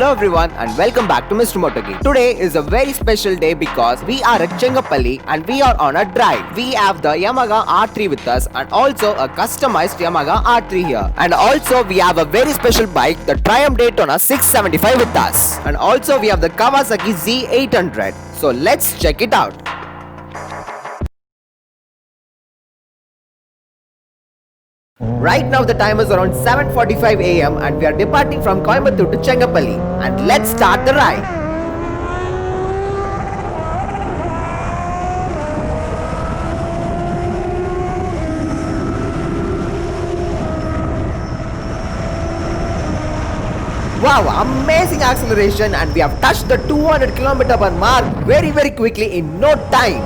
Hello everyone and welcome back to Mr. Motogeek. Today is a very special day because we are at Chengapalli and we are on a drive. We have the Yamaha R3 with us and also a customized Yamaha R3 here. And also we have a very special bike, the Triumph Daytona 675 with us. And also we have the Kawasaki Z800. So let's check it out. Right now the time is around 7:45 AM and we are departing from Coimbatore to Chengapalli, and let's start the ride. Wow, amazing acceleration, and we have touched the 200 km per mark very quickly in no time.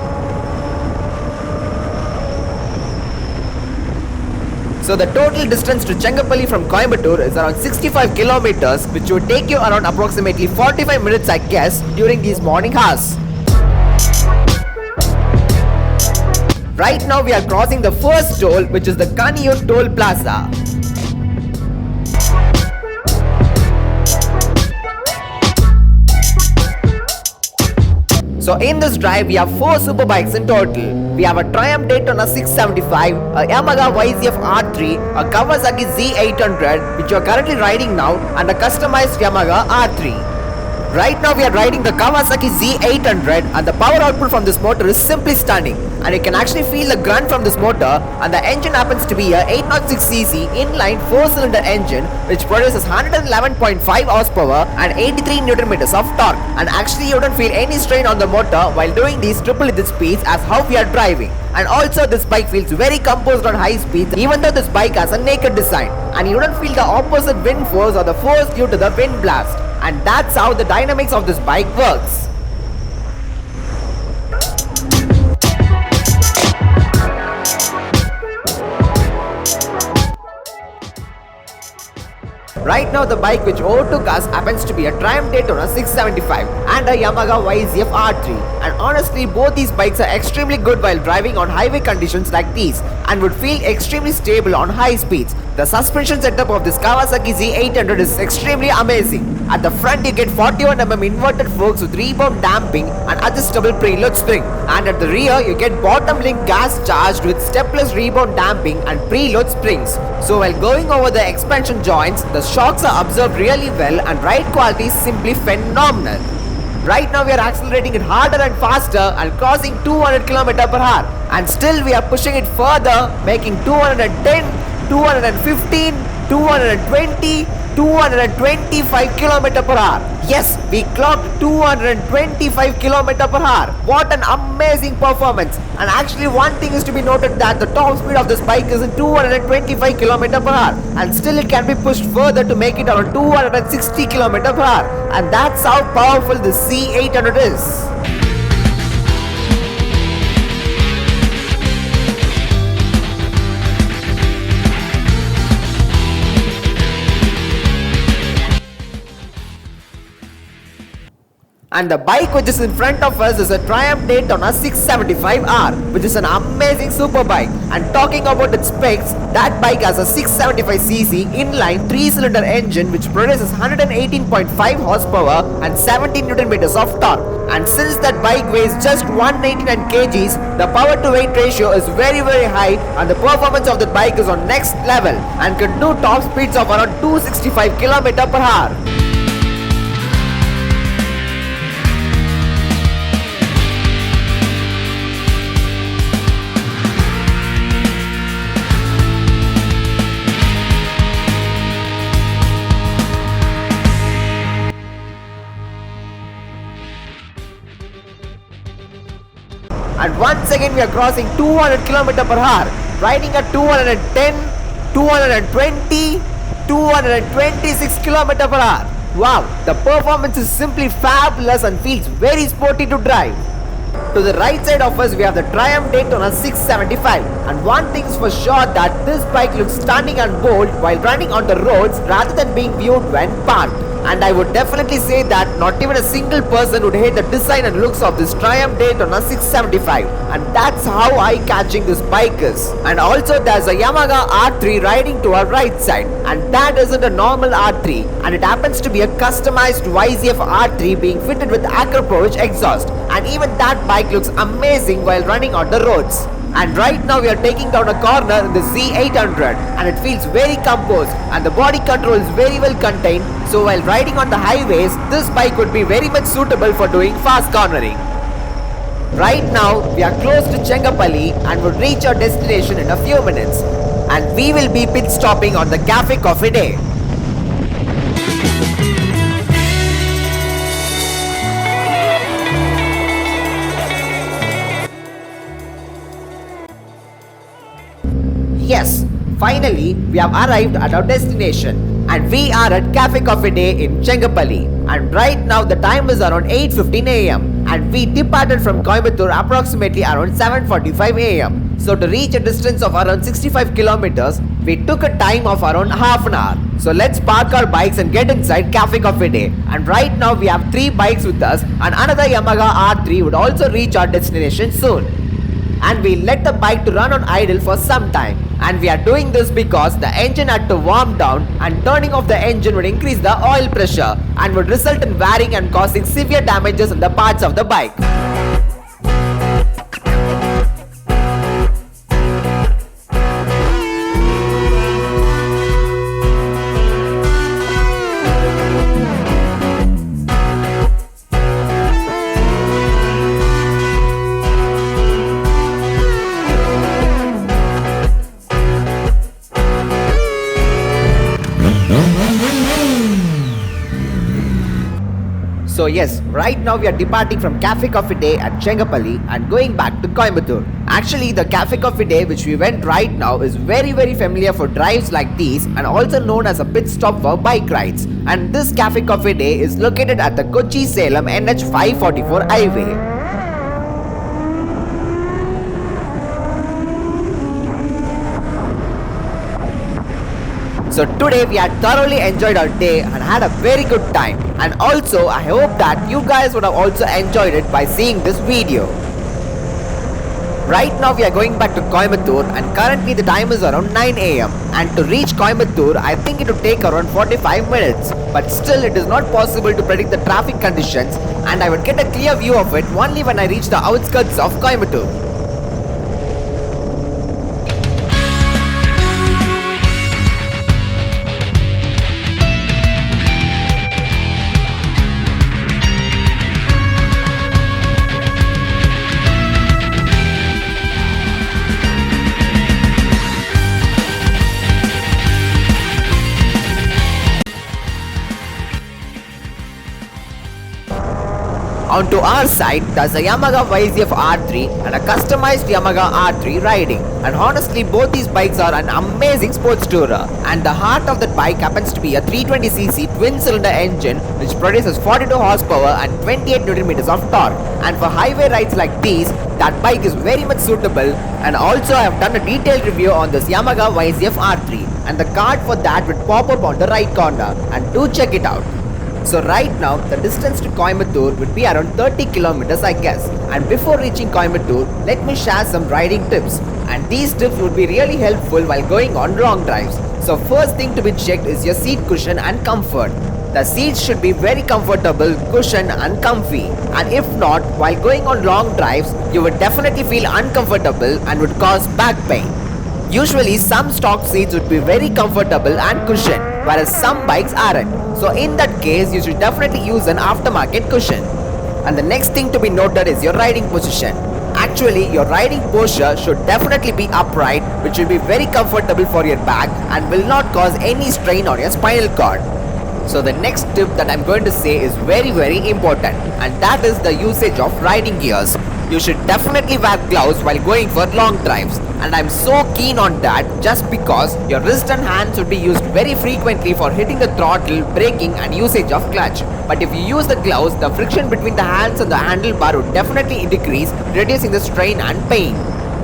So the total distance to Chengapalli from Coimbatore is around 65 kilometers, which would take you around approximately 45 minutes, I guess, during these morning hours. Right now we are crossing the first toll, which is the Kaniyur Toll Plaza. So in this drive we have 4 super bikes in total. We have a Triumph Daytona 675, a Yamaha YZF R3, a Kawasaki Z800 which you are currently riding now, and a customized Yamaha R3. Right now we are riding the Kawasaki Z800 and the power output from this motor is simply stunning, and you can actually feel the grunt from this motor, and the engine happens to be a 806cc inline 4-cylinder engine which produces 111.5 horsepower and 83 Nm of torque, and actually you don't feel any strain on the motor while doing these triple digit speeds as how we are driving. And also this bike feels very composed on high speeds even though this bike has a naked design, and you don't feel the opposite wind force or the force due to the wind blast. And that's how the dynamics of this bike works. Right now the bike which overtook us happens to be a Triumph Daytona 675 and a Yamaha YZF R3, and honestly both these bikes are extremely good while driving on highway conditions like these and would feel extremely stable on high speeds. The suspension setup of this Kawasaki Z800 is extremely amazing. At the front you get 41mm inverted forks with rebound damping and adjustable preload spring, and at the rear you get bottom link gas charged with stepless rebound damping and preload springs. So while going over the expansion joints, the shocks are absorbed really well and ride quality is simply phenomenal. Right now we are accelerating it harder and faster and crossing 200 km per hour, and still we are pushing it further, making 210, 215, 220, 225 km per hour. Yes, we clocked 225 km per hour. What an amazing performance. And actually one thing is to be noted, that the top speed of this bike is in 225 km per hour, and still it can be pushed further to make it around 260 km per hour. And that's how powerful the Z800 is. And the bike which is in front of us is a Triumph Daytona 675R, which is an amazing super bike. And talking about its specs, that bike has a 675cc inline 3-cylinder engine which produces 118.5 horsepower and 17 Nm of torque. And since that bike weighs just 189 kgs, the power to weight ratio is very high, and the performance of the bike is on next level and can do top speeds of around 265 km per hour. And once again we are crossing 200 km per hour, riding at 210, 220, 226 km per hour. Wow, the performance is simply fabulous and feels very sporty to drive. To the right side of us we have the Triumph Daytona 675, and one thing is for sure, that this bike looks stunning and bold while running on the roads rather than being viewed when parked. And I would definitely say that not even a single person would hate the design and looks of this Triumph Daytona 675, and that's how eye-catching this bike is. And also there's a Yamaha R3 riding to our right side, and that isn't a normal R3, and it happens to be a customized YZF R3 being fitted with Acropolis exhaust, and even that bike looks amazing while running on the roads. And right now we are taking down a corner in the Z800, and it feels very composed and the body control is very well contained, so while riding on the highways this bike would be very much suitable for doing fast cornering. Right now we are close to Chengapalli and would reach our destination in a few minutes, and we will be pit stopping on the Cafe Coffee Day. Yes, finally we have arrived at our destination, and we are at Cafe Coffee Day in Chengapalli, and right now the time is around 8:15 am, and we departed from Coimbatore approximately around 7:45 am. So to reach a distance of around 65 kilometers, we took a time of around half an hour. So let's park our bikes and get inside Cafe Coffee Day. And right now we have 3 bikes with us, and another Yamaha R3 would also reach our destination soon. And we let the bike to run on idle for some time, and we are doing this because the engine had to warm down, and turning off the engine would increase the oil pressure and would result in wearing and causing severe damages in the parts of the bike. So yes, right now we are departing from Cafe Coffee Day at Chengapalli and going back to Coimbatore. Actually, the Cafe Coffee Day which we went right now is very familiar for drives like these, and also known as a pit stop for bike rides. And this Cafe Coffee Day is located at the Kochi-Salem NH 544 highway. So today we had thoroughly enjoyed our day and had a very good time, and also I hope that you guys would have also enjoyed it by seeing this video. Right now we are going back to Coimbatore, and currently the time is around 9 am, and to reach Coimbatore I think it would take around 45 minutes, but still it is not possible to predict the traffic conditions, and I would get a clear view of it only when I reach the outskirts of Coimbatore. Onto our side, there's a Yamaha YZF R3 and a customized Yamaha R3 riding. And honestly, both these bikes are an amazing sports tourer. And the heart of that bike happens to be a 320cc twin-cylinder engine which produces 42 horsepower and 28 Nm of torque. And for highway rides like these, that bike is very much suitable. And also I have done a detailed review on this Yamaha YZF R3, and the card for that will pop up on the right corner, and do check it out. So right now the distance to Coimbatore would be around 30 kilometers I guess, and before reaching Coimbatore let me share some riding tips, and these tips would be really helpful while going on long drives. So first thing to be checked is your seat cushion and comfort. The seats should be very comfortable, cushioned and comfy, and if not, while going on long drives you would definitely feel uncomfortable and would cause back pain. Usually some stock seats would be very comfortable and cushioned, whereas some bikes aren't. So in that case you should definitely use an aftermarket cushion. And the next thing to be noted is your riding position. Actually, your riding posture should definitely be upright, which will be very comfortable for your back and will not cause any strain on your spinal cord. So the next tip that I'm going to say is very important, and that is the usage of riding gears. You should definitely wear gloves while going for long drives, and I'm so keen on that just because your wrist and hands would be used very frequently for hitting the throttle, braking and usage of clutch. But if you use the gloves, the friction between the hands and the handlebar would definitely decrease, reducing the strain and pain.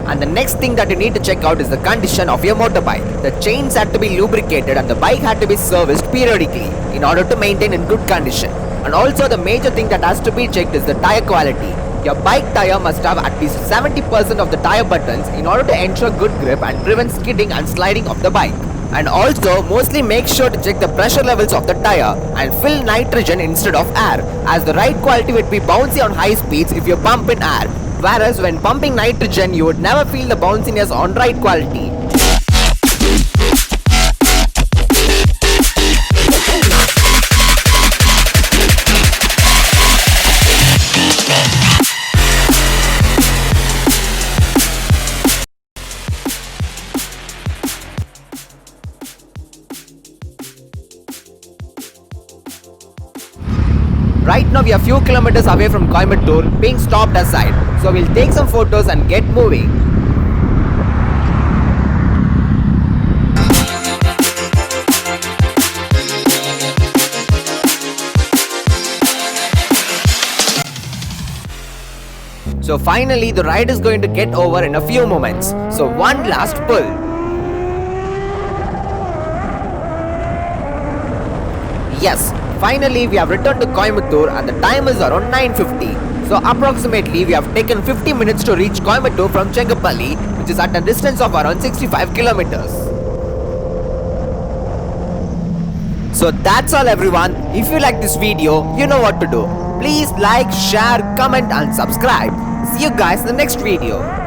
And the next thing that you need to check out is the condition of your motorbike. The chains had to be lubricated and the bike had to be serviced periodically in order to maintain in good condition. And also the major thing that has to be checked is the tire quality. Your bike tire must have at least 70% of the tire buttons in order to ensure good grip and prevent skidding and sliding of the bike. And also mostly make sure to check the pressure levels of the tire and fill nitrogen instead of air, as the right quality would be bouncy on high speeds if you pump in air, whereas when pumping nitrogen you would never feel the bounciness on right quality. Right now we are few kilometers away from Coimbatore, being stopped aside, so we'll take some photos and get moving. So finally the ride is going to get over in a few moments, so one last pull. Yes, finally we have returned to Coimbatore and the time is around 9:50. So approximately we have taken 50 minutes to reach Coimbatore from Chengapalli, which is at a distance of around 65 kilometers. So that's all everyone. If you like this video, you know what to do. Please like, share, comment and subscribe. See you guys in the next video.